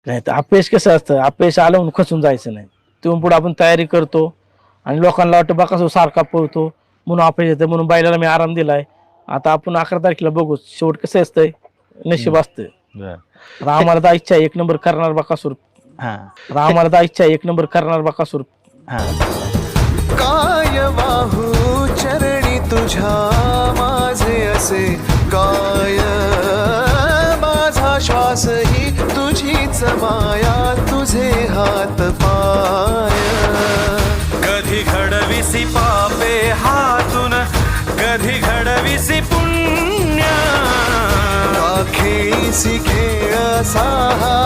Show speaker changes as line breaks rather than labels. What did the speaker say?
नाही तर अपयश कसं असतं, अपयश आलं म्हणून खचून जायचं नाही. तिथून पुढे आपण तयारी करतो आणि लोकांना वाटतं बघा कसं सारखा पळतो म्हणून अपयश येतं, म्हणून बैलाला मी आराम दिलाय. आता आपण 11 तारखेला बघू शेवट कसं असतंय, नशीब असतं.
बर.
रामाला तर इच्छा आहे, 1 नंबर करणार बकासूर.
हा
रामाला तर इच्छा आहे, 1 नंबर करणार बकासूर.
हा
काय वाहू चरणी तुझ्या माझे असे काय, माझा श्वास ही तुझीच माया, तुझे हात पाय.
कधी घडविसी पापे हातून, कधी घडविसी पुण्य.
खेळीसी खेळ असा हा